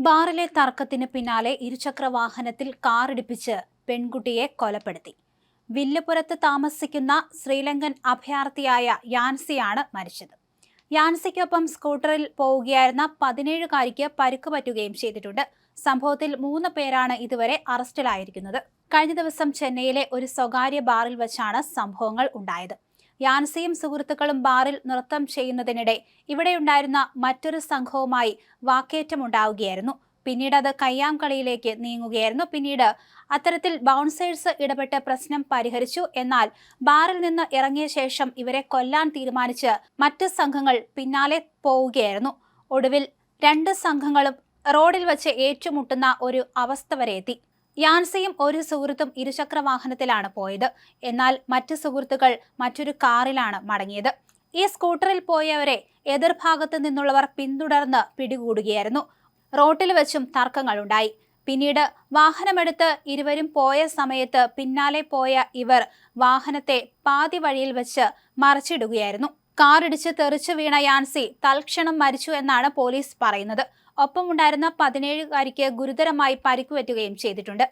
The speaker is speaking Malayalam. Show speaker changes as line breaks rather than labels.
ബാറിലെ തർക്കത്തിന് പിന്നാലെ ഇരുചക്ര വാഹനത്തിൽ കാറിടിപ്പിച്ച് പെൺകുട്ടിയെ കൊലപ്പെടുത്തി. വില്ലുപുരത്ത് താമസിക്കുന്ന ശ്രീലങ്കൻ അഭയാർത്ഥിയായ യാൻസിയാണ് മരിച്ചത്. യാൻസിക്കൊപ്പം സ്കൂട്ടറിൽ പോവുകയായിരുന്ന 17-കാരിക്ക് പരിക്ക് പറ്റുകയും ചെയ്തിട്ടുണ്ട്. സംഭവത്തിൽ 3 പേരാണ് ഇതുവരെ അറസ്റ്റിലായിരിക്കുന്നത്. കഴിഞ്ഞ ദിവസം ചെന്നൈയിലെ ഒരു സ്വകാര്യ ബാറിൽ വച്ചാണ് സംഭവങ്ങൾ ഉണ്ടായത്. യാൻസിയും സുഹൃത്തുക്കളും ബാറിൽ നൃത്തം ചെയ്യുന്നതിനിടെ ഇവിടെയുണ്ടായിരുന്ന മറ്റൊരു സംഘവുമായി വാക്കേറ്റമുണ്ടാവുകയായിരുന്നു. പിന്നീട് അത് കയ്യാങ്കളിയിലേക്ക് നീങ്ങുകയായിരുന്നു. പിന്നീട് അത്തരത്തിൽ ബൗൺസേഴ്സ് ഇടപെട്ട് പ്രശ്നം പരിഹരിച്ചു. എന്നാൽ ബാറിൽ നിന്ന് ഇറങ്ങിയ ശേഷം ഇവരെ കൊല്ലാൻ തീരുമാനിച്ച് മറ്റ് സംഘങ്ങൾ പിന്നാലെ പോവുകയായിരുന്നു. ഒടുവിൽ 2 സംഘങ്ങളും റോഡിൽ വച്ച് ഏറ്റുമുട്ടുന്ന ഒരു അവസ്ഥ വരെ എത്തി. യാൻസിയും ഒരു സുഹൃത്തും ഇരുചക്ര വാഹനത്തിലാണ് പോയത്. എന്നാൽ മറ്റ് സുഹൃത്തുക്കൾ മറ്റൊരു കാറിലാണ് മടങ്ങിയത്. ഈ സ്കൂട്ടറിൽ പോയവരെ എതിർഭാഗത്ത് നിന്നുള്ളവർ പിന്തുടർന്ന് പിടികൂടുകയായിരുന്നു. റോട്ടിൽ വെച്ചും തർക്കങ്ങളുണ്ടായി. പിന്നീട് വാഹനമെടുത്ത് ഇരുവരും പോയ സമയത്ത് പിന്നാലെ പോയ ഇവർ വാഹനത്തെ പാതി വഴിയിൽ വെച്ച് മറിച്ചിടുകയായിരുന്നു. കാറിടിച്ച് തെറിച്ചു വീണ യാൻസി തൽക്ഷണം മരിച്ചു എന്നാണ് പോലീസ് പറയുന്നത്. ഒപ്പമുണ്ടായിരുന്ന 17-കാരിക്ക് ഗുരുതരമായി പരിക്കുപറ്റുകയും ചെയ്തിട്ടുണ്ട്.